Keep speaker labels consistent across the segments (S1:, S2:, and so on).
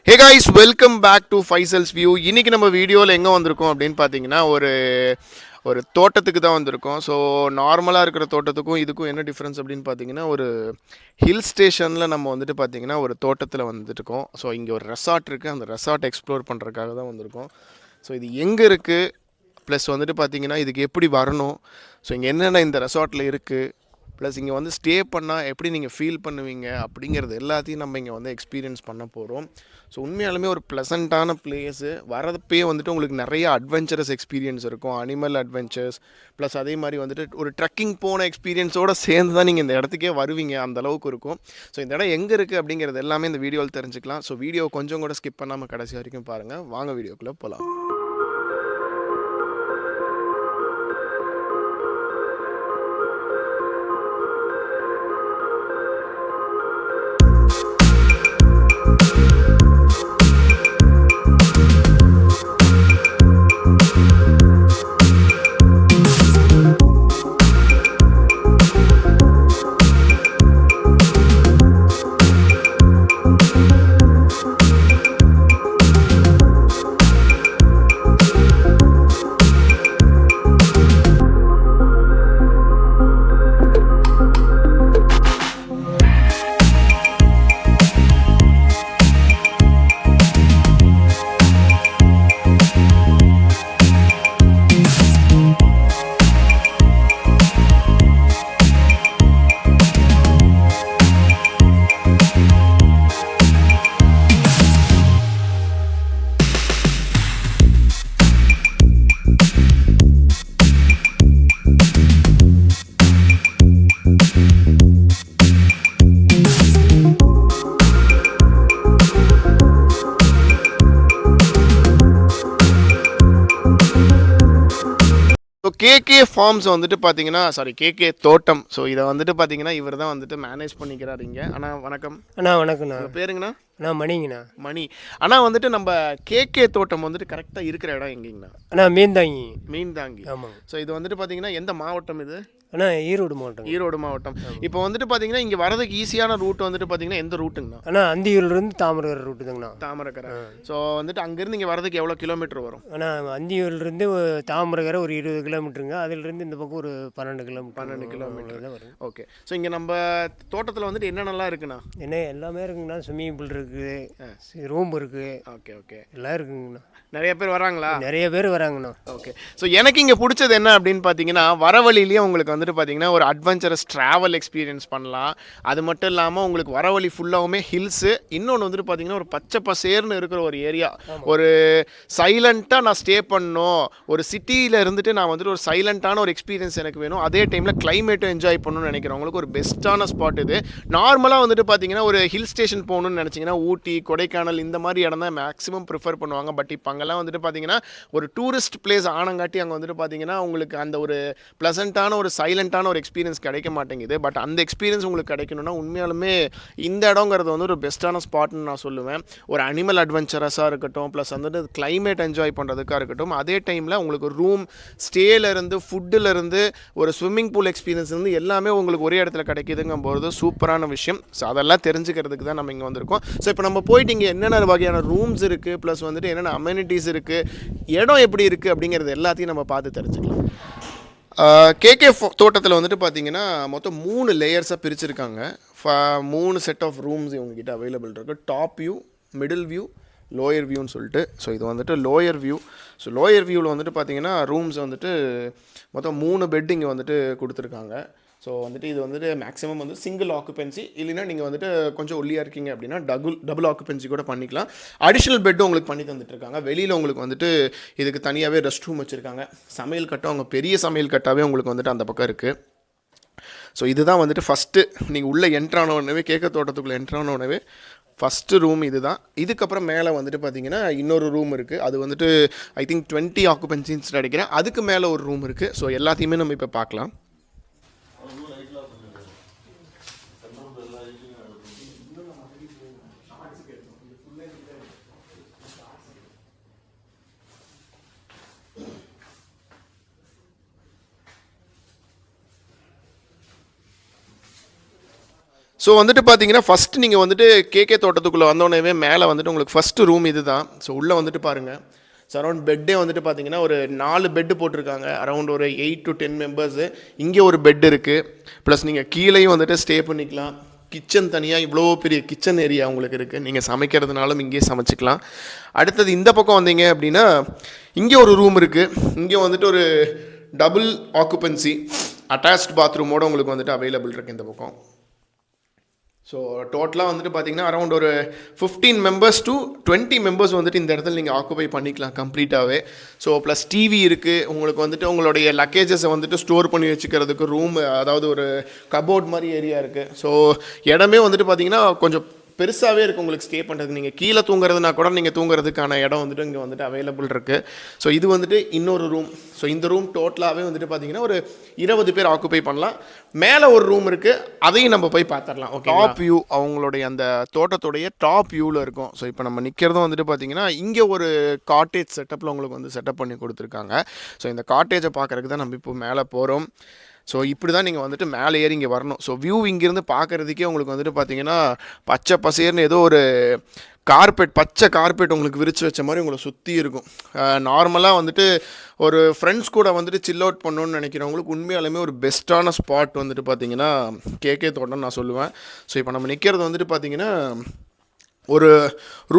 S1: Hey guys, welcome back to Faisal's view. இன்றைக்கி நம்ம வீடியோவில் எங்கே வந்திருக்கோம் அப்படின்னு பார்த்தீங்கன்னா ஒரு தோட்டத்துக்கு தான் வந்திருக்கோம். ஸோ நார்மலாக இருக்கிற தோட்டத்துக்கும் இதுக்கும் என்ன டிஃப்ரென்ஸ் அப்படின்னு பார்த்தீங்கன்னா, ஒரு ஹில் ஸ்டேஷனில் நம்ம வந்துட்டு பார்த்தீங்கன்னா ஒரு தோட்டத்தில் வந்துட்டுருக்கோம். ஸோ இங்கே ஒரு ரெசார்ட் இருக்குது, அந்த ரெசார்ட் எக்ஸ்ப்ளோர் பண்ணுறதுக்காக தான் வந்திருக்கோம். ஸோ இது எங்கே இருக்குது, ப்ளஸ் வந்துட்டு பார்த்தீங்கன்னா இதுக்கு எப்படி வரணும், ஸோ இங்கே என்னென்ன இந்த ரெசார்ட்டில் இருக்குது, ப்ளஸ் இங்கே வந்து ஸ்டே பண்ணால் எப்படி நீங்கள் ஃபீல் பண்ணுவீங்க அப்படிங்கிறது எல்லாத்தையும் நம்ம இங்கே வந்து எக்ஸ்பீரியன்ஸ் பண்ண போகிறோம். ஸோ உண்மையாலுமே ஒரு ப்ளசண்ட்டான பிளேஸு. வரப்பே வந்துட்டு உங்களுக்கு நிறைய அட்வென்ச்சரஸ் எக்ஸ்பீரியன்ஸ் இருக்கும், அனிமல் அட்வென்ச்சர்ஸ், ப்ளஸ் அதே மாதிரி வந்துட்டு ஒரு ட்ரெக்கிங் போன எக்ஸ்பீரியன்ஸோடு சேர்ந்து தான் நீங்கள் இந்த இடத்துக்கே வருவீங்க, அந்தளவுக்கு இருக்கும். ஸோ இந்த இடம் எங்கே இருக்குது அப்படிங்கிறது எல்லாமே இந்த வீடியோவில் தெரிஞ்சுக்கலாம். ஸோ வீடியோ கொஞ்சம் கூட ஸ்கிப் பண்ணாமல் கடைசி வரைக்கும் பாருங்கள். வாங்க வீடியோக்குள்ளே போகலாம். ஸோ கேகே ஃபார்ம்ஸ் வந்துட்டு பார்த்தீங்கன்னா, கேகே தோட்டம். ஸோ இதை வந்துட்டு பார்த்தீங்கன்னா இவர் தான் வந்துட்டு மேனேஜ் பண்ணிக்கிறாரு இங்கே. அண்ணா வணக்கம்.
S2: அண்ணா வணக்கண்ணா.
S1: பேருங்கண்ணா?
S2: அண்ணா மணிங்கண்ணா.
S1: மணி. ஆனால் வந்துட்டு நம்ம கேகே தோட்டம் வந்துட்டு கரெக்டாக இருக்கிற இடம் எங்கேங்கண்ணா?
S2: அண்ணா மீன்தாங்கி.
S1: மீன்தாங்கி.
S2: ஆமாம்.
S1: ஸோ இது வந்துட்டு பார்த்தீங்கன்னா எந்த மாவட்டம் இது?
S2: அண்ணா ஈரோடு மாவட்டம்.
S1: ஈரோடு மாவட்டம். இப்போ வந்துட்டு பார்த்தீங்கன்னா இங்கே வரதுக்கு ஈஸியான ரூட் வந்துட்டு பார்த்தீங்கன்னா எந்த ரூட்டுங்கண்ணா?
S2: அண்ணா அந்தியூர்லேருந்து தாமரகரை ரூட்டு தாங்கண்ணா.
S1: தாமரகரை. ஸோ வந்துட்டு அங்கேருந்து இங்கே வரதுக்கு எவ்வளோ கிலோமீட்டர் வரும்?
S2: அண்ணா அந்தியூர்லேருந்து தாமரகரை ஒரு 20 கிலோமீட்டருங்க. அதிலிருந்து இந்த பக்கம் ஒரு 12 கிலோமீட்டர்.
S1: 12 கிலோமீட்டர்
S2: தான் வரும்.
S1: ஓகே. ஸோ இங்கே நம்ம தோட்டத்தில் வந்துட்டு என்னென்னலாம் இருக்குண்ணா?
S2: என்ன எல்லாமே இருக்குங்கண்ணா. ஸ்விம்மிங் பூல் இருக்குது, ரூம் இருக்குது.
S1: Okay okay.
S2: எல்லாம் இருக்குங்கண்ணா.
S1: நிறைய பேர் வராங்களா?
S2: நிறைய பேர் வராங்கண்ணா.
S1: ஓகே. ஸோ எனக்கு இங்கே பிடிச்சது என்ன அப்படின்னு பார்த்தீங்கன்னா, வர வழியிலேயே உங்களுக்கு வந்துட்டு பார்த்தீங்கன்னா ஒரு அட்வென்ச்சரஸ் ட்ராவல் எக்ஸ்பீரியன்ஸ் பண்ணலாம். அது மட்டும் இல்லாமல் உங்களுக்கு வர வழி ஃபுல்லாகவுமே ஹில்ஸு. இன்னொன்று வந்துட்டு பார்த்தீங்கன்னா ஒரு பச்சை பசேர்னு இருக்கிற ஒரு ஏரியா. ஒரு சைலண்ட்டாக நான் ஸ்டே பண்ணணும், ஒரு சிட்டியில் இருந்துட்டு நான் வந்துட்டு ஒரு சைலண்ட்டான ஒரு எக்ஸ்பீரியன்ஸ் எனக்கு வேணும், அதே டைமில் கிளைமேட்டும் என்ஜாய் பண்ணணும்னு நினைக்கிறவங்களுக்கு ஒரு பெஸ்ட்டான ஸ்பாட் இது. நார்மலாக வந்துட்டு பார்த்தீங்கன்னா ஒரு ஹில் ஸ்டேஷன் போகணுன்னு நினச்சிங்கன்னா ஊட்டி, கொடைக்கானல் இந்த மாதிரி இடம் தான் மேக்ஸிமம் ப்ரிஃபர் பண்ணுவாங்க. பட் இப்போ அங்கெல்லாம் வந்துட்டு பார்த்தீங்கன்னா ஒரு டூரிஸ்ட் பிளேஸ் ஆனங்காட்டி அங்கே வந்துட்டு பார்த்தீங்கன்னா உங்களுக்கு அந்த ஒரு ப்ளசண்ட்டான ஒரு சைலண்ட்டான ஒரு எக்ஸ்பீரியன்ஸ் கிடைக்க மாட்டேங்குது. பட் அந்த எக்ஸ்பீரியன்ஸ் உங்களுக்கு கிடைக்கணும்னா உண்மையாலுமே இந்த இடங்கிறது வந்து ஒரு பெஸ்ட்டான ஸ்பாட்னு நான் சொல்லுவேன். ஒரு அனிமல் அட்வென்ச்சரஸாக இருக்கட்டும், ப்ளஸ் வந்துட்டு கிளைமேட் என்ஜாய் பண்ணுறதுக்காக இருக்கட்டும், அதே டைமில் உங்களுக்கு ரூம் ஸ்டேலேருந்து ஃபுட்டுலேருந்து ஒரு ஸ்விம்மிங் பூல் எக்ஸ்பீரியன்ஸ் இருந்து எல்லாமே உங்களுக்கு ஒரே இடத்துல கிடைக்கிதுங்கும் போது சூப்பரான விஷயம். ஸோ அதெல்லாம் தெரிஞ்சுக்கிறதுக்கு தான் நம்ம இங்கே வந்திருக்கோம். ஸோ இப்போ நம்ம போயிட்டு இங்கே என்னென்ன வகையான ரூம்ஸ் இருக்குது, ப்ளஸ் வந்துட்டு என்னென்ன அமெனிட்டிஸ் இருக்குது, இடம் எப்படி இருக்குது அப்படிங்கிறது எல்லாத்தையும் நம்ம பார்த்து தெரிஞ்சுக்கலாம். கேகே தோட்டத்தில் வந்துட்டு பார்த்தீங்கன்னா மொத்தம் 3 லேயர்ஸாக பிரிச்சுருக்காங்க. 3 செட் ஆஃப் ரூம்ஸ் இவங்ககிட்ட அவைலபிள் இருக்குது. Top view, middle view, lower வியூன்னு சொல்லிட்டு. ஸோ இது வந்துட்டு லோயர் வியூ. ஸோ லோயர் வியூவில் வந்துட்டு பார்த்தீங்கன்னா ரூம்ஸ் வந்துட்டு மொத்தம் 3 பெட் இங்கே வந்துட்டு கொடுத்துருக்காங்க. ஸோ வந்துட்டு இது வந்துட்டு மேக்ஸிமம் வந்து சிங்கிள் ஆக்குபென்சி, இல்லைன்னா நீங்கள் வந்துட்டு கொஞ்சம் ஒல்லியாக இருக்கீங்க அப்படின்னா டபுள் ஆக்குபென்சி கூட பண்ணிக்கலாம். அடிஷ்னல் பெட்டும் உங்களுக்கு பண்ணி தந்துட்டுருக்காங்க. வெளியில் உங்களுக்கு வந்துட்டு இதுக்கு தனியாகவே ரெஸ்ட் ரூம் வச்சுருக்காங்க. சமையல் கட்டம் அவங்க பெரிய சமையல் கட்டாகவே உங்களுக்கு வந்துட்டு அந்த பக்கம் இருக்குது. ஸோ இதுதான் வந்துட்டு ஃபஸ்ட்டு நீங்கள் உள்ளே என்ட்ரான உடனே, கேக்க தோட்டத்துக்குள்ளே என்ட்ரான உடனே ஃபஸ்ட்டு ரூம் இது தான். இதுக்கப்புறம் மேலே வந்துட்டு பார்த்தீங்கன்னா இன்னொரு ரூம் இருக்குது. அது வந்துட்டு ஐ திங்க் 20 ஆக்குபென்சின்னு நினைக்கிறேன். அதுக்கு மேலே ஒரு ரூம் இருக்குது. ஸோ எல்லாத்தையுமே நம்ம இப்போ பார்க்கலாம். ஸோ வந்துட்டு பார்த்தீங்கன்னா ஃபஸ்ட்டு நீங்கள் வந்துட்டு கேகே தோட்டத்துக்குள்ளே வந்தோடனே மேலே வந்துட்டு உங்களுக்கு ஃபஸ்ட்டு ரூம் இது தான். ஸோ உள்ளே வந்துட்டு பாருங்கள். ஸோ அரௌண்ட் பெட்டே வந்துட்டு பார்த்தீங்கன்னா ஒரு 4 பெட்டு போட்டிருக்காங்க. அரௌண்ட் ஒரு 8 to 10 மெம்பர்ஸு. இங்கே ஒரு பெட் இருக்குது. ப்ளஸ் நீங்கள் கீழேயும் வந்துட்டு ஸ்டே பண்ணிக்கலாம். கிச்சன் தனியாக இவ்வளோ பெரிய கிச்சன் ஏரியா உங்களுக்கு இருக்குது. நீங்கள் சமைக்கிறதுனாலும் இங்கேயே சமைச்சிக்கலாம். அடுத்தது இந்த பக்கம் வந்தீங்க அப்படின்னா இங்கே ஒரு ரூம் இருக்குது. இங்கே வந்துட்டு ஒரு டபுள் ஆக்குபென்சி அட்டாச்ட் பாத்ரூமோடு உங்களுக்கு வந்துட்டு அவைலபிள் இருக்குது இந்த பக்கம். ஸோ டோட்டலாக வந்துட்டு பார்த்தீங்கன்னா அரௌண்ட் ஒரு 15 மெம்பர்ஸ் to 20 மெம்பர்ஸ் வந்துட்டு இந்த இடத்துல நீங்கள் ஆக்குபை பண்ணிக்கலாம் கம்ப்ளீட்டாகவே. ஸோ ப்ளஸ் டிவி இருக்குது. உங்களுக்கு வந்துட்டு உங்களுடைய லக்கேஜஸை வந்துட்டு ஸ்டோர் பண்ணி வச்சுக்கிறதுக்கு ரூம், அதாவது ஒரு கபோர்ட் மாதிரி ஏரியா இருக்குது. ஸோ இடமே வந்துட்டு பார்த்தீங்கன்னா கொஞ்சம் பெருசாகவே இருக்குது உங்களுக்கு ஸ்டே பண்ணுறதுக்கு. நீங்கள் கீழே தூங்குறதுனா கூட நீங்கள் தூங்குறதுக்கான இடம் வந்துட்டு இங்கே வந்துட்டு அவைலபிள் இருக்குது. ஸோ இது வந்துட்டு இன்னொரு ரூம். ஸோ இந்த ரூம் டோட்டலாகவே வந்துட்டு பார்த்தீங்கன்னா ஒரு 20 பேர் ஆக்குபை பண்ணலாம். மேலே ஒரு ரூம் இருக்குது, அதையும் நம்ம போய் பார்த்துடலாம். ஓகே, டாப் வியூ அவங்களுடைய அந்த தோட்டத்துடைய டாப் வியூவில் இருக்கும். ஸோ இப்போ நம்ம நிற்கிறதும் வந்துட்டு பார்த்தீங்கன்னா இங்கே ஒரு காட்டேஜ் செட்டப்பில் உங்களுக்கு வந்து செட்டப் பண்ணி கொடுத்துருக்காங்க. ஸோ இந்த காட்டேஜை பார்க்குறதுக்கு தான் நம்ம இப்போ மேலே போகிறோம். ஸோ இப்படி தான் நீங்கள் வந்துட்டு மேலே ஏறி இங்கே வரணும். ஸோ வியூ இங்கேருந்து பார்க்குறதுக்கே உங்களுக்கு வந்துட்டு பார்த்தீங்கன்னா பச்சை பசேர்னு ஏதோ ஒரு பச்சை கார்பெட் உங்களுக்கு விரித்து வச்ச மாதிரி உங்களை சுற்றி இருக்கும். நார்மலாக வந்துட்டு ஒரு ஃப்ரெண்ட்ஸ் கூட வந்துட்டு சில் அவுட் பண்ணணுன்னு நினைக்கிறவங்களுக்கு உண்மையாலுமே ஒரு பெஸ்ட்டான ஸ்பாட் வந்துட்டு பார்த்தீங்கன்னா கேகே தோட்டம் நான் சொல்லுவேன். ஸோ இப்போ நம்ம நிற்கிறது வந்துட்டு பார்த்தீங்கன்னா ஒரு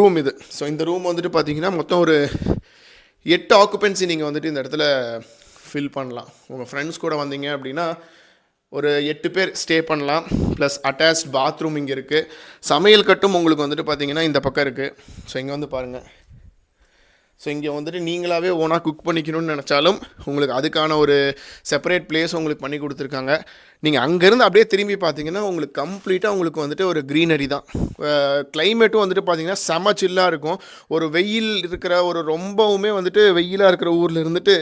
S1: ரூம் இது. ஸோ இந்த ரூம் வந்துட்டு பார்த்தீங்கன்னா மொத்தம் ஒரு 8 ஆக்குபென்சி நீங்கள் வந்துட்டு இந்த இடத்துல ஃபில் பண்ணலாம். உங்கள் ஃப்ரெண்ட்ஸ் கூட வந்தீங்க அப்படின்னா ஒரு 8 பேர் ஸ்டே பண்ணலாம். ப்ளஸ் அட்டாச்ட் பாத்ரூம் இங்கே இருக்குது. சமையல் கட்டும் உங்களுக்கு வந்துட்டு பார்த்தீங்கன்னா இந்த பக்கம் இருக்குது. ஸோ இங்கே வந்து பாருங்கள். ஸோ இங்கே வந்துட்டு நீங்களாகவே ஓனாக குக் பண்ணிக்கணும்னு நினச்சாலும் உங்களுக்கு அதுக்கான ஒரு செப்பரேட் பிளேஸ் உங்களுக்கு பண்ணி கொடுத்துருக்காங்க. நீங்கள் அங்கேருந்து அப்படியே திரும்பி பார்த்தீங்கன்னா உங்களுக்கு கம்ப்ளீட்டாக உங்களுக்கு வந்துட்டு ஒரு க்ரீனரி தான். கிளைமேட்டும் வந்துட்டு பார்த்தீங்கன்னா செம சில்லாக இருக்கும். ஒரு வெயில் இருக்கிற ஒரு ரொம்பவுமே வந்துட்டு வெயிலாக இருக்கிற ஊரில் இருந்துட்டு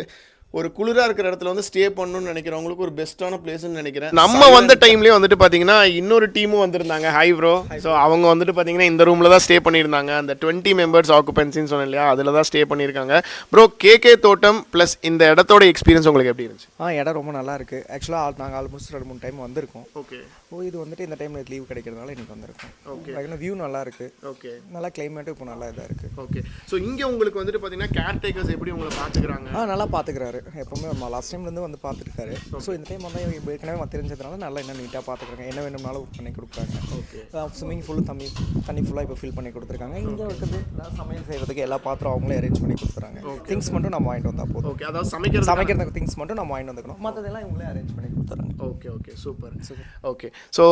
S1: ஒரு குளிராக இருக்கிற இடத்துல வந்து ஸ்டே பண்ணணும்னு நினைக்கிறவங்களுக்கு ஒரு பெஸ்ட்டான பிளேஸ்ன்னு நினைக்கிறேன். நம்ம வந்த டைம்லேயே வந்துட்டு பார்த்தீங்கன்னா இன்னொரு டீமும் வந்திருந்தாங்க. Hi bro. ஸோ அவங்க வந்துட்டு பார்த்தீங்கன்னா இந்த ரூமில் தான் ஸ்டே பண்ணியிருந்தாங்க. அந்த 20 மெம்பர்ஸ் ஆக்குபென்சின்னு சொன்னேன் இல்லையா, அதில் தான் ஸ்டே பண்ணியிருக்காங்க. ப்ரோ, கேகே தோட்டம் ப்ளஸ் இந்த இடத்தோட எக்ஸ்பீரியன்ஸ் உங்களுக்கு எப்படி இருந்துச்சு?
S3: இடம் ரொம்ப நல்லா இருக்குது. ஆக்சுவலாக நாங்கள் ஆல்மோஸ்ட் 2-3 டைம் வந்திருக்கோம்.
S1: ஓகே.
S3: இது வந்துட்டு இந்த டைமில் லீவ் கிடைக்கிறதுனால இன்றைக்கி வந்திருக்கோம். ஓகே. வியூ நல்லா இருக்குது. ஓகே. நல்லா கிளைமேட்டும் இப்போ நல்லா இதாக இருக்குது.
S1: ஓகே. ஸோ இங்கே உங்களுக்கு வந்துட்டு பார்த்தீங்கன்னா கேர்டேக்கர்ஸ் எப்படி உங்களை பார்த்துக்கிறாங்க?
S3: நல்லா பார்த்துக்கிறாரு. எப்போவுமே லாஸ்ட் டைம்லேருந்து வந்து பார்த்துருக்காரு. ஸோ இந்த டைம் வந்து ஏற்கனவே தெரிஞ்சதுனால நல்லா என்ன நீட்டாக பார்த்துக்கிறாங்க. என்ன வேணும்னாலும் பண்ணி கொடுக்குறாங்க. ஓகே. ஸ்விம்மிங் ஃபுல்லு தண்ணி ஃபுல்லாக இப்போ ஃபில் பண்ணி கொடுத்துருக்காங்க. இங்கே இருக்குது சமையல் செய்கிறதுக்கு எல்லா பாத்திரம் அவங்களே அரேஞ்ச் பண்ணி கொடுத்துறாங்க. திங்ஸ் மட்டும் நம்ம வாங்கிட்டு வந்தால் போதும்.
S1: ஓகே. அதாவது சமைக்கிறதுக்கு
S3: திங்ஸ் மட்டும் நம்ம வாங்கிட்டு வந்துக்கணும். மற்றதெல்லாம் இவங்களே அரேஞ்ச் பண்ணி கொடுத்துறாங்க.
S1: Okay. Okay, super. Okay. So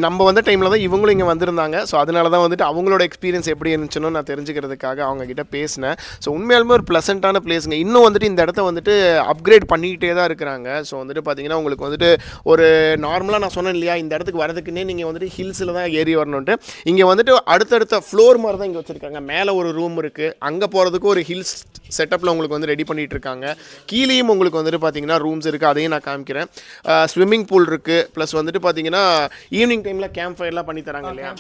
S1: நம்ம வந்த டைமில் தான் இவங்களும் இங்கே வந்திருந்தாங்க. ஸோ அதனால தான் வந்துட்டு அவங்களோட எக்ஸ்பீரியன்ஸ் எப்படி இருந்துச்சுன்னு நான் தெரிஞ்சுக்கிறதுக்காக அவங்ககிட்ட பேசினேன். ஸோ உண்மையாலுமே ஒரு ப்ளசண்ட்டான பிளேஸுங்க. இன்னும் வந்துட்டு இந்த இடத்த வந்துட்டு அப்கிரேட் பண்ணிக்கிட்டே தான் இருக்கிறாங்க. ஸோ வந்துட்டு பார்த்தீங்கன்னா உங்களுக்கு வந்துட்டு ஒரு நார்மலாக நான் சொன்னேன் இல்லையா, இந்த இடத்துக்கு வரதுக்குன்னே நீங்கள் வந்துட்டு ஹில்ஸில் தான் ஏறி வரணுன்ட்டு. இங்கே வந்துட்டு அடுத்தடுத்த ஃப்ளோர் மாதிரி தான் இங்கே வச்சுருக்காங்க. மேலே ஒரு ரூம் இருக்குது. அங்கே போகிறதுக்கு ஒரு ஹில்ஸ் செட்டப்பில் உங்களுக்கு வந்து ரெடி பண்ணிகிட்டு இருக்காங்க. கீழேயும் உங்களுக்கு வந்துட்டு பார்த்தீங்கன்னா ரூம்ஸ் இருக்குது. அதையும் நான் காமிக்கிறேன். ஸ்விம்மிங் பூல் இருக்குது. ப்ளஸ் வந்துட்டு பார்த்தீங்கன்னா ஈவினிங் டைமில் கேம்ப் ஃபயர்லாம் பண்ணி தராங்க இல்லையா,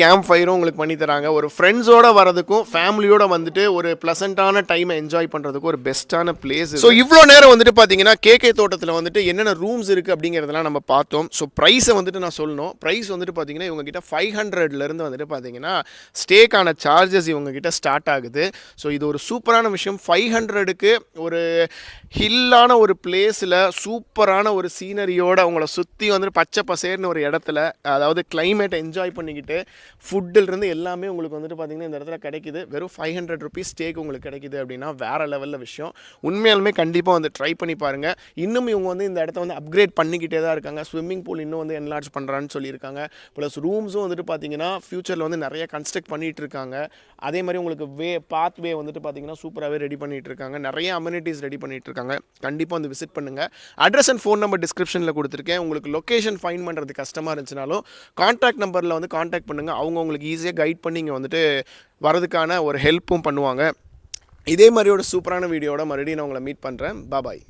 S1: கேம்ப் ஃபயரும் உங்களுக்கு பண்ணி தராங்க. ஒரு ஃப்ரெண்ட்ஸோட வரதுக்கும் ஃபேமிலியோட வந்துட்டு ஒரு ப்ளசண்ட்டான டைமை என்ஜாய் பண்ணுறதுக்கும் ஒரு பெஸ்ட்டான பிளேஸ். ஸோ இவ்வளோ நேரம் வந்துட்டு பார்த்தீங்கன்னா கேகே தோட்டத்தில் வந்துட்டு என்னென்ன ரூம்ஸ் இருக்குது அப்படிங்கிறதெல்லாம் நம்ம பார்த்தோம். ஸோ ப்ரைஸை வந்துட்டு நான் சொல்லணும். ப்ரைஸ் வந்துட்டு பார்த்தீங்கன்னா இவங்ககிட்ட 500லேருந்து வந்துட்டு பார்த்தீங்கன்னா ஸ்டேக்கான சார்ஜஸ் இவங்ககிட்ட ஸ்டார்ட் ஆகுது. ஸோ இது ஒரு சூப்பரான விஷயம். 500க்கு ஒரு ஹில்லான ஒரு பிளேஸில் சூப்பரான ஒரு சீனரியோட உங்களை சுற்றி வந்துட்டு பச்சை பசேர்னு ஒரு இடத்துல, அதாவது கிளைமேட்டை என்ஜாய் பண்ணிக்கிட்டு ஃபுட்டிலிருந்து எல்லாமே உங்களுக்கு வந்துட்டு பார்த்தீங்கன்னா இந்த இடத்துல கிடைக்குது. வெறும் 500 ருபீஸ் ஸ்டேக்கு உங்களுக்கு கிடைக்குது அப்படின்னா வேறு லெவலில் விஷயம். உண்மையாலுமே கண்டிப்பாக வந்து ட்ரை பண்ணி பாருங்கள். இன்னும் இவங்க வந்து இந்த இடத்த வந்து அப்கிரேட் பண்ணிக்கிட்டே தான் இருக்காங்க. ஸ்விம்மிங் பூல் இன்னும் வந்து என்லார்ஜ் பண்ணுறான்னு சொல்லியிருக்காங்க. ப்ளஸ் ரூம்ஸும் வந்துட்டு பார்த்தீங்கன்னா ஃப்யூச்சரில் வந்து நிறைய கன்ஸ்ட்ரக்ட் பண்ணிகிட்டு இருக்காங்க. அதே மாதிரி உங்களுக்கு பாத்வே வந்துட்டு பார்த்தீங்கன்னா சூப்பராகவே ரெடி பண்ணிகிட்டு இருக்காங்க. நிறைய அம்யூனிட்டிஸ் ரெடி பண்ணிகிட்டு இருக்காங்க. கண்டிப்பாக வந்து விசிட் பண்ணுங்கள். அட்ரஸ் அண்ட் ஃபோன் நம்பர் டிஸ்கிரிப்ஷனில் கொடுத்துருக்கேன். உங்களுக்கு லொக்கேஷன் ஃபைன் பண்ணுறது கஷ்டமாக இருந்துச்சுனாலும் கான்டாக்ட் நம்பரில் வந்து கான்டாக்ட் பண்ணுங்கள். அவங்க உங்களுக்கு ஈஸியாக கைட் பண்ணி இங்கே வந்துட்டு வரதுக்கான ஒரு ஹெல்ப்பும் பண்ணுவாங்க. இதே மாதிரி ஒரு சூப்பரான வீடியோட மறுபடியும் நான் உங்களை மீட் பண்ணுறேன். பாய்.